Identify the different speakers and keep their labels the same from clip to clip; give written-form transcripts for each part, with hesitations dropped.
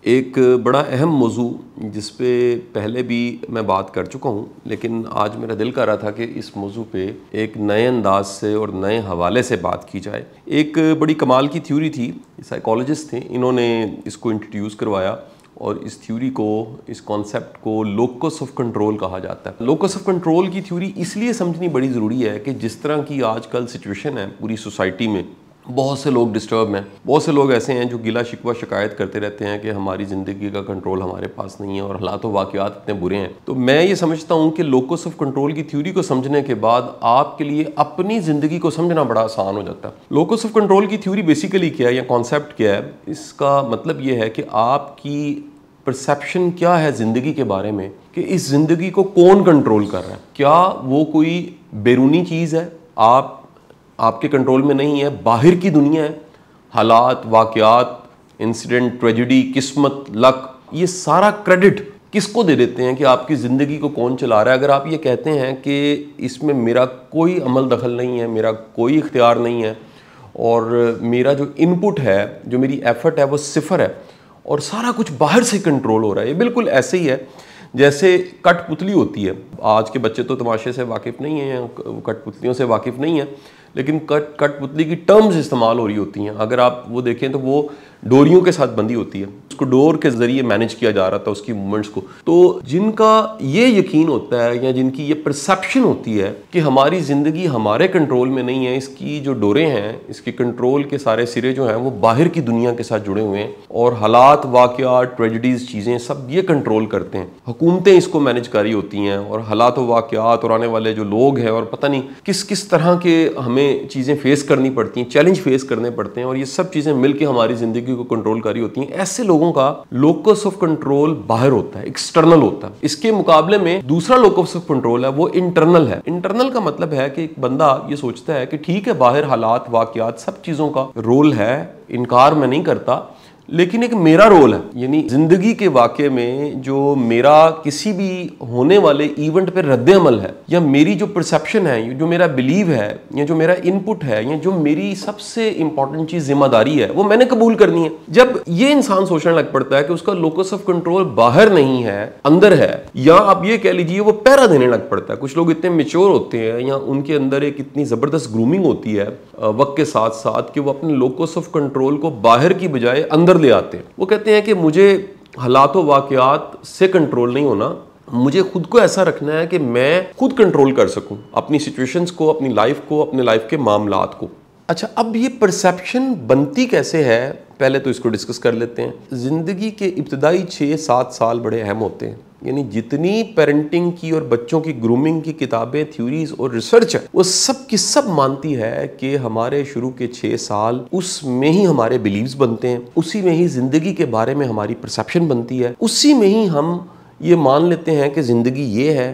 Speaker 1: ایک بڑا اہم موضوع جس پہ پہلے بھی میں بات کر چکا ہوں، لیکن آج میرا دل کر رہا تھا کہ اس موضوع پہ ایک نئے انداز سے اور نئے حوالے سے بات کی جائے۔ ایک بڑی کمال کی تھیوری تھی، سائیکالوجسٹ تھے، انہوں نے اس کو انٹروڈیوس کروایا اور اس تھیوری کو، اس کانسیپٹ کو لوکس آف کنٹرول کہا جاتا ہے۔ لوکس آف کنٹرول کی تھیوری اس لیے سمجھنی بڑی ضروری ہے کہ جس طرح کی آج کل سچویشن ہے پوری سوسائٹی میں، بہت سے لوگ ڈسٹرب ہیں، بہت سے لوگ ایسے ہیں جو گلہ شکوہ شکایت کرتے رہتے ہیں کہ ہماری زندگی کا کنٹرول ہمارے پاس نہیں ہے اور حالات و واقعات اتنے برے ہیں۔ تو میں یہ سمجھتا ہوں کہ لوکس آف کنٹرول کی تھیوری کو سمجھنے کے بعد آپ کے لیے اپنی زندگی کو سمجھنا بڑا آسان ہو جاتا ہے۔ لوکس آف کنٹرول کی تھیوری بیسیکلی کیا ہے یا کانسیپٹ کیا ہے؟ اس کا مطلب یہ ہے کہ آپ کی پرسیپشن کیا ہے زندگی کے بارے میں، کہ اس زندگی کو کون کنٹرول کر رہا ہے۔ کیا وہ کوئی بیرونی چیز ہے، آپ کے کنٹرول میں نہیں ہے، باہر کی دنیا ہے، حالات، واقعات، انسیڈنٹ، ٹریجڈی، قسمت، لک، یہ سارا کریڈٹ کس کو دے دیتے ہیں کہ آپ کی زندگی کو کون چلا رہا ہے؟ اگر آپ یہ کہتے ہیں کہ اس میں میرا کوئی عمل دخل نہیں ہے، میرا کوئی اختیار نہیں ہے اور میرا جو ان پٹ ہے، جو میری ایفرٹ ہے وہ صفر ہے اور سارا کچھ باہر سے کنٹرول ہو رہا ہے، یہ بالکل ایسے ہی ہے جیسے کٹ پتلی ہوتی ہے۔ آج کے بچے تو تماشے سے واقف نہیں ہیں، کٹ پتلیوں سے واقف نہیں ہیں، لیکن کٹ پتلی کی ٹرمز استعمال ہو رہی ہوتی ہیں۔ اگر آپ وہ دیکھیں تو وہ ڈوریوں کے ساتھ بندھی ہوتی ہے، اس کو ڈور کے ذریعے مینج کیا جا رہا تھا اس کی موومنٹس کو۔ تو جن کا یہ یقین ہوتا ہے یا جن کی یہ پرسیپشن ہوتی ہے کہ ہماری زندگی ہمارے کنٹرول میں نہیں ہے، اس کی جو ڈوریں ہیں، اس کی کنٹرول کے سارے سرے جو ہیں وہ باہر کی دنیا کے ساتھ جڑے ہوئے ہیں اور حالات، واقعات، ٹریجڈیز، چیزیں سب یہ کنٹرول کرتے ہیں، حکومتیں اس کو مینج کر رہی ہوتی ہیں اور حالات و واقعات اور آنے والے جو لوگ ہیں اور پتہ نہیں کس طرح کے ہمیں چیزیں فیس کرنی پڑتی ہیں، چیلنج فیس کرنے پڑتے ہیں اور یہ سب چیزیں مل کے ہماری زندگی کو کنٹرول کر رہی ہوتی ہیں۔ ایسے لوگوں کا لوکس آف کنٹرول باہر ہوتا ہے، ایکسٹرنل ہوتا ہے۔ اس کے مقابلے میں دوسرا لوکس آف کنٹرول ہے، وہ انٹرنل ہے۔ انٹرنل کا مطلب ہے کہ ایک بندہ یہ سوچتا ہے کہ ٹھیک ہے، باہر حالات، واقعات، سب چیزوں کا رول ہے، انکار میں نہیں کرتا، لیکن ایک میرا رول ہے، یعنی زندگی کے واقعے میں جو میرا کسی بھی ہونے والے ایونٹ پہ رد عمل ہے، یا میری جو پرسیپشن ہے، جو میرا بلیو ہے، یا جو میرا ان پٹ ہے، یا جو میری سب سے امپورٹنٹ چیز ذمہ داری ہے، وہ میں نے قبول کرنی ہے۔ جب یہ انسان سوچنے لگ پڑتا ہے کہ اس کا لوکس آف کنٹرول باہر نہیں ہے، اندر ہے، یا آپ یہ کہہ لیجیے وہ پہرا دینے لگ پڑتا ہے۔ کچھ لوگ اتنے میچور ہوتے ہیں یا ان کے اندر ایک اتنی زبردست گرومنگ ہوتی ہے وقت کے ساتھ ساتھ کہ وہ اپنے لوکس آف کنٹرول کو باہر کی بجائے اندر لے آتے ہیں۔ وہ کہتے ہیں کہ مجھے حالات و واقعات سے کنٹرول نہیں ہونا، مجھے خود کو ایسا رکھنا ہے کہ میں خود کنٹرول کر سکوں اپنی سچویشنز کو، اپنی لائف کو، اپنے لائف کے معاملات کو۔ اچھا، اب یہ پرسیپشن بنتی کیسے ہے؟ پہلے تو اس کو ڈسکس کر لیتے ہیں۔ زندگی کے ابتدائی 6-7 سال بڑے اہم ہوتے ہیں، یعنی جتنی پیرنٹنگ کی اور بچوں کی گرومنگ کی کتابیں، تھیوریز اور ریسرچ ہے، وہ سب کی سب مانتی ہے کہ ہمارے شروع کے 6 سال اس میں ہی ہمارے بلیوز بنتے ہیں، اسی میں ہی زندگی کے بارے میں ہماری پرسیپشن بنتی ہے، اسی میں ہی ہم یہ مان لیتے ہیں کہ زندگی یہ ہے،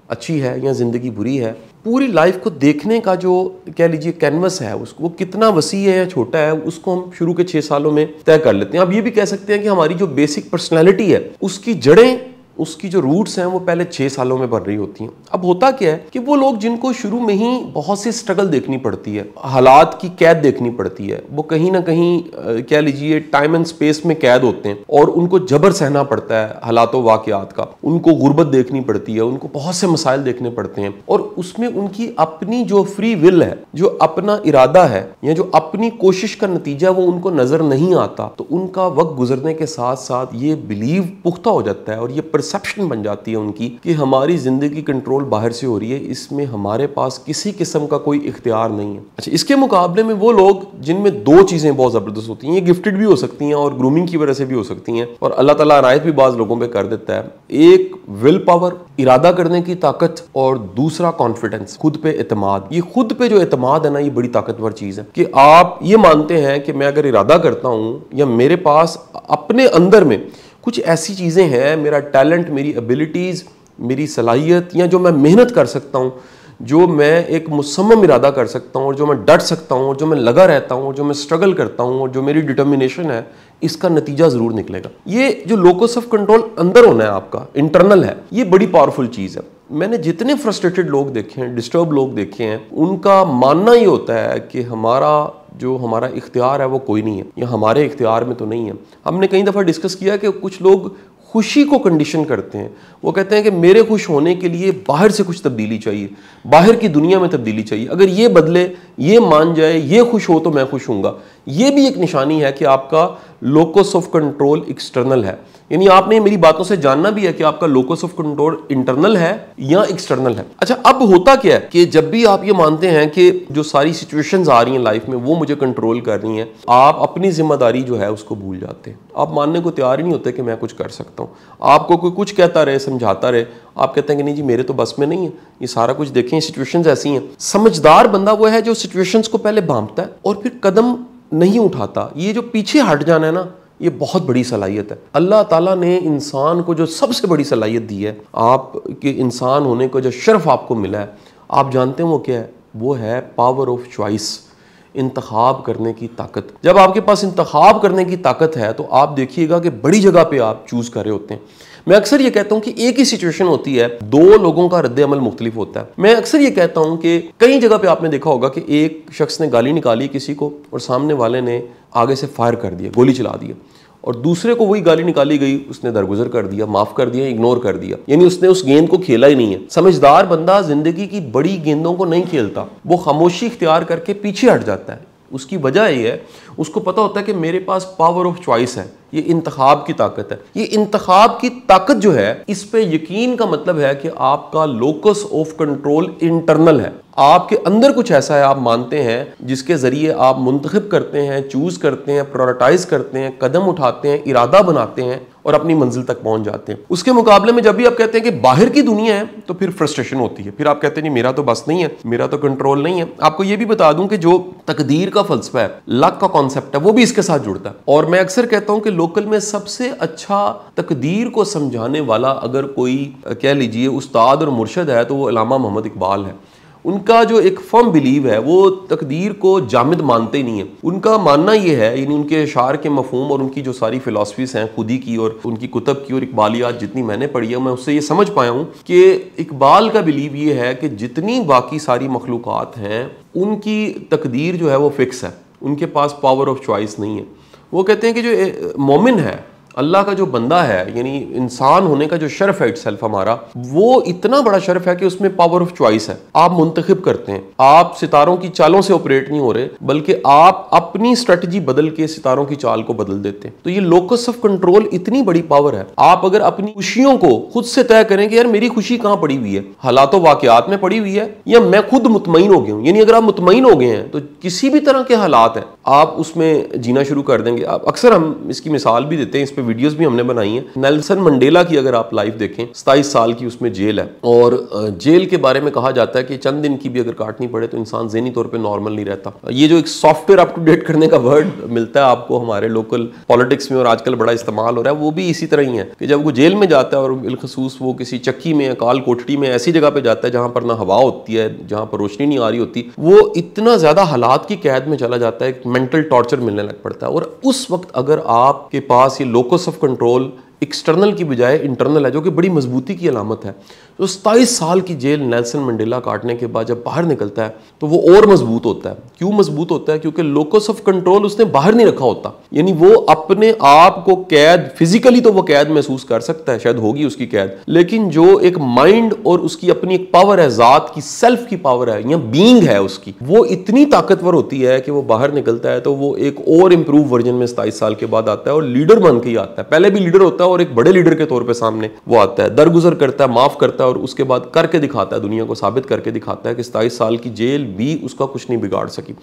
Speaker 1: اچھی ہے یا زندگی بری ہے۔ پوری لائف کو دیکھنے کا جو کہہ لیجیے کینوس ہے، اس کو وہ کتنا وسیع ہے یا چھوٹا ہے، اس کو ہم شروع کے 6 سالوں میں طے کر لیتے ہیں۔ اب یہ بھی کہہ سکتے ہیں کہ ہماری جو بیسک پرسنالٹی ہے، اس کی جڑیں، اس کی جو روٹس ہیں، وہ پہلے 6 سالوں میں بڑھ رہی ہوتی ہیں۔ اب ہوتا کیا ہے کہ وہ لوگ جن کو شروع میں ہی بہت سی سٹرگل دیکھنی پڑتی ہے، حالات کی قید دیکھنی پڑتی ہے، وہ کہیں نہ کہیں کہہ لیجیے ٹائم اینڈ سپیس میں قید ہوتے ہیں اور ان کو جبر سہنا پڑتا ہے حالات و واقعات کا، ان کو غربت دیکھنی پڑتی ہے، ان کو بہت سے مسائل دیکھنے پڑتے ہیں اور اس میں ان کی اپنی جو فری ول ہے، جو اپنا ارادہ ہے یا جو اپنی کوشش کا نتیجہ وہ ان کو نظر نہیں آتا۔ تو ان کا وقت گزرنے کے ساتھ ساتھ یہ بلیو پختہ ہو جاتا ہے اور یہ پرسیپشن بن جاتی ہے ان کی کہ ہماری زندگی کنٹرول باہر سے ہو رہی ہے، اس میں ہمارے پاس کسی قسم کا کوئی اختیار نہیں ہے۔ اچھا، اس کے مقابلے میں وہ لوگ جن میں 2 چیزیں بہت زبردست ہوتی ہیں، یہ گفٹڈ بھی ہو سکتی ہیں اور گرومنگ کی وجہ سے بھی ہو سکتی ہیں اور اللہ تعالیٰ عنایت بھی بعض لوگوں پہ کر دیتا ہے۔ ایک ول پاور، ارادہ کرنے کی طاقت، اور دوسرا کانفیڈنس، خود پہ اعتماد۔ یہ خود پہ جو اعتماد ہے نا، یہ بڑی طاقتور چیز ہے کہ آپ یہ مانتے ہیں کہ میں اگر ارادہ کرتا ہوں یا میرے پاس اپنے اندر میں کچھ ایسی چیزیں ہیں، میرا ٹیلنٹ، میری ایبلٹیز، میری صلاحیت، یا جو میں محنت کر سکتا ہوں، جو میں ایک مصمم ارادہ کر سکتا ہوں اور جو میں ڈٹ سکتا ہوں اور جو میں لگا رہتا ہوں اور جو میں سٹرگل کرتا ہوں اور جو میری ڈٹرمنیشن ہے، اس کا نتیجہ ضرور نکلے گا۔ یہ جو لوکس آف کنٹرول اندر ہونا ہے آپ کا، انٹرنل ہے، یہ بڑی پاورفل چیز ہے۔ میں نے جتنے فرسٹریٹڈ لوگ دیکھے ہیں, ڈسٹرب لوگ دیکھے ہیں, ان کا ماننا یہ ہوتا ہے کہ ہمارا اختیار ہے وہ کوئی نہیں ہے, یا ہمارے اختیار میں تو نہیں ہے. ہم نے کئی دفعہ ڈسکس کیا کہ کچھ لوگ خوشی کو کنڈیشن کرتے ہیں. وہ کہتے ہیں کہ میرے خوش ہونے کے لیے باہر سے کچھ تبدیلی چاہیے, باہر کی دنیا میں تبدیلی چاہیے, اگر یہ بدلے, یہ مان جائے, یہ خوش ہو تو میں خوش ہوں گا. یہ بھی ایک نشانی ہے کہ آپ کا لوکس آف کنٹرول ایکسٹرنل ہے. یعنی آپ نے میری باتوں سے جاننا بھی ہے کہ آپ کا لوکس آف کنٹرول انٹرنل ہے یا ایکسٹرنل ہے. اچھا, اب ہوتا کیا ہے کہ جب بھی آپ یہ مانتے ہیں کہ جو ساری سچویشنز آ رہی ہیں لائف میں وہ مجھے کنٹرول کر رہی ہیں, آپ اپنی ذمہ داری جو ہے اس کو بھول جاتے ہیں. آپ ماننے کو تیار ہی نہیں ہوتے کہ میں کچھ کر سکتا ہوں. آپ کو کوئی کچھ کہتا رہے, سمجھاتا رہے, آپ کہتے ہیں کہ نہیں جی میرے تو بس میں نہیں ہے, یہ سارا کچھ دیکھیں سچویشنز ایسی ہیں. سمجھدار بندہ وہ ہے جو سچویشنز کو پہلے بھانپتا ہے اور پھر قدم نہیں اٹھاتا. یہ جو پیچھے ہٹ جانا ہے نا, یہ بہت بڑی صلاحیت ہے. اللہ تعالیٰ نے انسان کو جو سب سے بڑی صلاحیت دی ہے, آپ کے انسان ہونے کو جو شرف آپ کو ملا ہے, آپ جانتے ہیں وہ کیا ہے؟ وہ ہے پاور آف چوائس, انتخاب کرنے کی طاقت. جب آپ کے پاس انتخاب کرنے کی طاقت ہے تو آپ دیکھیے گا کہ بڑی جگہ پہ آپ چوز کر رہے ہوتے ہیں. میں اکثر یہ کہتا ہوں کہ ایک ہی سچویشن ہوتی ہے, دو لوگوں کا رد عمل مختلف ہوتا ہے. میں اکثر یہ کہتا ہوں کہ کئی جگہ پہ آپ نے دیکھا ہوگا کہ ایک شخص نے گالی نکالی کسی کو اور سامنے والے نے آگے سے فائر کر دیا, گولی چلا دیا, اور دوسرے کو وہی گالی نکالی گئی, اس نے درگزر کر دیا, معاف کر دیا, اگنور کر دیا. یعنی اس نے اس گیند کو کھیلا ہی نہیں ہے. سمجھدار بندہ زندگی کی بڑی گیندوں کو نہیں کھیلتا, وہ خاموشی اختیار کر کے پیچھے ہٹ جاتا ہے. اس کی وجہ یہ ہے, اس کو پتا ہوتا ہے کہ میرے پاس پاور آف چوائس ہے, یہ انتخاب کی طاقت ہے. یہ انتخاب کی طاقت جو ہے, اس پہ یقین کا مطلب ہے کہ آپ کا لوکس آف کنٹرول انٹرنل ہے. آپ کے اندر کچھ ایسا ہے, آپ مانتے ہیں, جس کے ذریعے آپ منتخب کرتے ہیں, چوز کرتے ہیں, پرائورٹائز کرتے ہیں, قدم اٹھاتے ہیں, ارادہ بناتے ہیں اور اپنی منزل تک پہنچ جاتے ہیں. اس کے مقابلے میں جب بھی آپ کہتے ہیں کہ باہر کی دنیا ہے تو پھر فرسٹریشن ہوتی ہے. پھر آپ کہتے ہیں نہیں میرا تو بس نہیں ہے, میرا تو کنٹرول نہیں ہے. آپ کو یہ بھی بتا دوں کہ جو تقدیر کا فلسفہ ہے, لک کا کانسیپٹ ہے, وہ بھی اس کے ساتھ جڑتا ہے. اور میں اکثر کہتا ہوں کہ لوکل میں سب سے اچھا تقدیر کو سمجھانے والا اگر کوئی کہہ لیجئے استاد اور مرشد ہے تو وہ علامہ محمد اقبال ہے. ان کا جو ایک فرم بلیو ہے, وہ تقدیر کو جامد مانتے ہی نہیں ہیں. ان کا ماننا یہ ہے, یعنی ان کے اشعار کے مفہوم اور ان کی جو ساری فلسفیز ہیں خودی کی اور ان کی کتب کی اور اقبالیات جتنی میں نے پڑھی ہے, میں اس سے یہ سمجھ پایا ہوں کہ اقبال کا بلیو یہ ہے کہ جتنی باقی ساری مخلوقات ہیں ان کی تقدیر جو ہے وہ فکس ہے, ان کے پاس پاور آف چوائس نہیں ہے. وہ کہتے ہیں کہ جو مومن ہے, اللہ کا جو بندہ ہے, یعنی انسان ہونے کا جو شرف ہے اٹ سیلف ہمارا, وہ اتنا بڑا شرف ہے کہ اس میں پاور آف چوائس ہے. آپ منتخب کرتے ہیں, آپ ستاروں کی چالوں سے آپریٹ نہیں ہو رہے, بلکہ آپ اپنی اسٹریٹجی بدل کے ستاروں کی چال کو بدل دیتے ہیں. تو یہ لوکس آف کنٹرول اتنی بڑی پاور ہے. آپ اگر اپنی خوشیوں کو خود سے طے کریں کہ یار میری خوشی کہاں پڑی ہوئی ہے, حالات و واقعات میں پڑی ہوئی ہے یا میں خود مطمئن ہو گیا ہوں. یعنی اگر آپ مطمئن ہو گئے ہیں تو کسی بھی طرح کے حالات ہیں آپ اس میں جینا شروع کر دیں گے. اکثر ہم اس کی مثال بھی دیتے ہیں, اس پہ ویڈیوز بھی ہم نے بنائی ہیں. نیلسن منڈیلا کی اگر آپ لائف دیکھیں, 27 سال کی اس میں جیل ہے, اور جیل کے بارے میں کہا جاتا ہے کہ چند دن کی بھی اگر کاٹنی پڑے تو انسان ذہنی طور پہ نارمل نہیں رہتا. یہ جو ایک software up to date کرنے کا ورڈ ملتا ہے آپ کو ہمارے لوکل پالیٹکس میں اور آج کل بڑا استعمال ہو رہا ہے, وہ بھی اسی طرح ہی ہے کہ جب وہ جیل میں جاتا ہے اور بالخصوص وہ کسی چکی میں, کال کوٹڑی میں, ایسی جگہ پہ جاتا ہے جہاں پر نہ ہوا ہوتی ہے, جہاں پر روشنی نہیں آ رہی ہوتی, وہ اتنا زیادہ حالات کی قید میں چلا جاتا ہے, ایک مینٹل ٹارچر ملنے لگ پڑتا ہے. اور اس وقت اگر آپ کے پاس یہ لوکس آف کنٹرول ایکسٹرنل کی بجائے انٹرنل ہے, جو کہ بڑی مضبوطی کی علامت ہے, تو 27 سال کی جیل نیلسن منڈیلا کاٹنے کے بعد جب باہر نکلتا ہے تو وہ اور مضبوط ہوتا ہے. کیوں مضبوط ہوتا ہے؟ کیونکہ لوکس آف کنٹرول اس نے باہر نہیں رکھا ہوتا. یعنی وہ اپنے آپ کو قید, فزیکلی تو وہ قید محسوس کر سکتا ہے, شاید ہوگی اس کی قید, لیکن جو ایک مائنڈ اور اس کی اپنی ایک پاور ہے, ذات کی سیلف کی پاور ہے یا بینگ ہے اس کی, وہ اتنی طاقتور ہوتی ہے کہ وہ باہر نکلتا ہے تو وہ ایک اور امپروو ورژن میں 27 سال کے بعد آتا ہے اور لیڈر بن کے ہی آتا ہے. پہلے بھی لیڈر ہوتا ہے اور ایک بڑے لیڈر کے طور پہ سامنے وہ آتا ہے, درگزر کرتا ہے, معاف کرتا ہے, اور اس کے بعد کر کے دکھاتا ہے, دنیا کو ثابت کر کے دکھاتا ہے کہ 27 سال کی جیل بھی اس کا کچھ نہیں بگاڑ سکی.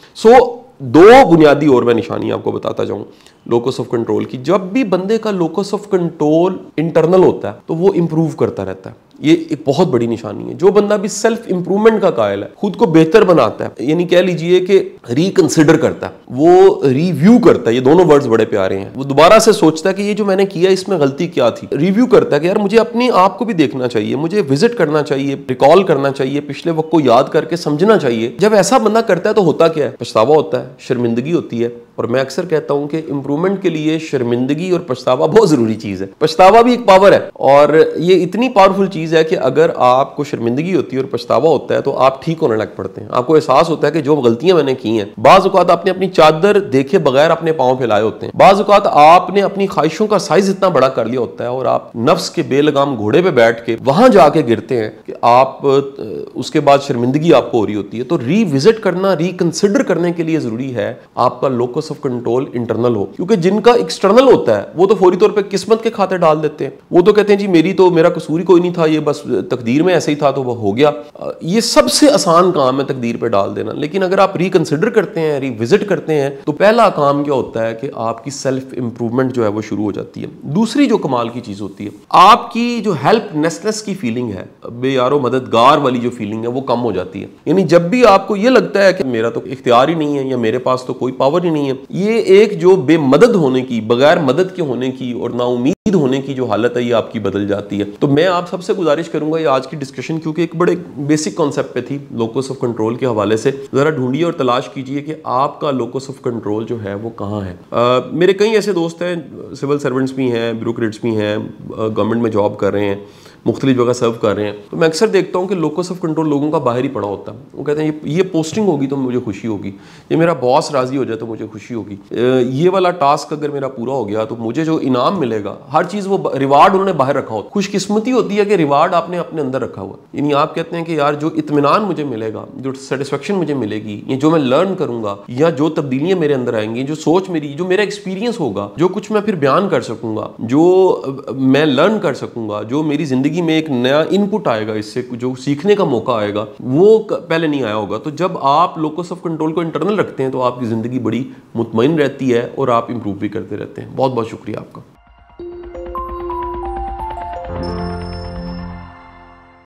Speaker 1: دو بنیادی اور میں نشانی آپ کو بتاتا جاؤں لوکس آف کنٹرول کی. جب بھی بندے کا لوکس آف کنٹرول انٹرنل ہوتا ہے تو وہ امپروو کرتا رہتا ہے. یہ ایک بہت بڑی نشانی ہے. جو بندہ بھی سیلف امپروومنٹ کا قائل ہے, خود کو بہتر بناتا ہے, یعنی کہہ لیجئے کہ ریکنسیڈر کرتا ہے, وہ ریویو کرتا ہے, یہ دونوں ورڈز بڑے پیارے ہیں, وہ دوبارہ سے سوچتا ہے کہ یہ جو میں نے کیا اس میں غلطی کیا تھی, ریویو کرتا ہے کہ یار مجھے اپنے آپ کو بھی دیکھنا چاہیے, مجھے وزٹ کرنا چاہیے, ریکال کرنا چاہیے, پچھلے وقت کو یاد کر کے سمجھنا چاہیے. جب ایسا بندہ کرتا ہے تو ہوتا کیا ہے؟ پچھتاوا ہوتا ہے, شرمندگی ہوتی ہے, اور میں اکثر کہتا ہوں کہ امپرومنٹ کے لیے شرمندگی اور پچھتاوا بہت ضروری چیز ہے. پچھتاوا بھی ایک پاور ہے اور یہ اتنی پاورفل چیز ہے کہ اگر آپ کو شرمندگی ہوتی ہے اور پچھتاوا ہوتا ہے تو آپ ٹھیک ہونے لگ پڑتے ہیں. آپ کو احساس ہوتا ہے کہ جو غلطیاں میں نے کی ہیں, بعض اوقات آپ نے اپنی چادر دیکھے بغیر اپنے پاؤں پھیلائے ہوتے ہیں, بعض اوقات آپ نے اپنی خواہشوں کا سائز اتنا بڑا کر لیا ہوتا ہے اور آپ نفس کے بے لگام گھوڑے پہ بیٹھ کے وہاں جا کے گرتے ہیں کہ آپ اس کے بعد شرمندگی آپ کو ہو رہی ہوتی ہے. تو ری وزٹ کرنا, ری کنسیڈر کرنے کے لیے ضروری ہے آپ کا لوکس آف کنٹرول انٹرنل ہو, کیونکہ جن کا ایکسٹرنل ہوتا ہے وہ تو فوری طور پہ قسمت کے کھاتے ڈال دیتے ہیں. وہ تو کہتے ہیں جی میرا قصور ہی کوئی نہیں تھا, یہ بس تقدیر میں ایسے ہی تھا تو وہ ہو گیا. یہ سب سے آسان کام ہے تقدیر پہ ڈال دینا. لیکن اگر آپ ری کنسیڈر کرتے ہیں, ری وزٹ کرتے ہیں, تو پہلا کام کیا ہوتا ہے کہ آپ کی سیلف امپروومنٹ جو ہے وہ شروع ہو جاتی ہے. دوسری جو کمال کی چیز ہوتی ہے, آپ کی جو ہیلپ نیسنس کی فیلنگ ہے, بے یارو مددگار والی جو فیلنگ ہے وہ کم ہو جاتی ہے. یعنی جب بھی آپ کو یہ لگتا ہے کہ میرا تو اختیار ہی نہیں ہے یا میرے پاس تو کوئی پاور ہی نہیں ہے, یہ ایک جو بے مدد ہونے کی, بغیر مدد کے ہونے کی اور نا امید ہونے کی جو حالت ہے یہ آپ کی بدل جاتی ہے. تو میں آپ سب سے گزارش کروں گا یہ آج کی ڈسکشن کیونکہ ایک بڑے بیسک کانسیپٹ پہ تھی لوکس آف کنٹرول کے حوالے سے, ذرا ڈھونڈیے اور تلاش کیجئے کہ آپ کا لوکس آف کنٹرول جو ہے وہ کہاں ہے. میرے کئی ایسے دوست ہیں, سول سرونٹس بھی ہیں, بیوروکریٹس بھی ہیں, گورنمنٹ میں جاب کر رہے ہیں, مختلف جگہ سرو کر رہے ہیں, تو میں اکثر دیکھتا ہوں کہ لوکس آف کنٹرول لوگوں کا باہر ہی پڑا ہوتا ہے. وہ کہتے ہیں یہ پوسٹنگ ہوگی تو مجھے خوشی ہوگی, یہ میرا باس راضی ہو جائے تو مجھے خوشی ہوگی, یہ والا ٹاسک اگر میرا پورا ہو گیا تو مجھے جو انعام ملے گا, ہر چیز وہ ریوارڈ انہوں نے باہر رکھا ہوتا ہے. خوش قسمتی ہوتی ہے کہ ریوارڈ آپ نے اپنے اندر رکھا ہوا. یعنی آپ کہتے ہیں کہ یار جو اطمینان مجھے ملے گا, جو سیٹسفیکشن مجھے ملے گی, یا جو میں لرن کروں گا, یا جو تبدیلیاں میرے اندر آئیں گی, جو سوچ میری, جو میرا ایکسپیرینس ہوگا, جو کچھ میں پھر بیان کر سکوں گا, جو میں لرن کر سکوں گا, جو میری زندگی میں ایک نیا ان پٹ آئے گا, اس سے جو سیکھنے کا موقع آئے گا, وہ پہلے نہیں آیا ہوگا. تو جب آپ لوکس آف کنٹرول کو انٹرنل رکھتے ہیں تو آپ کی زندگی بڑی مطمئن رہتی ہے اور آپ امپروو بھی کرتے رہتے ہیں. بہت بہت شکریہ آپ کا.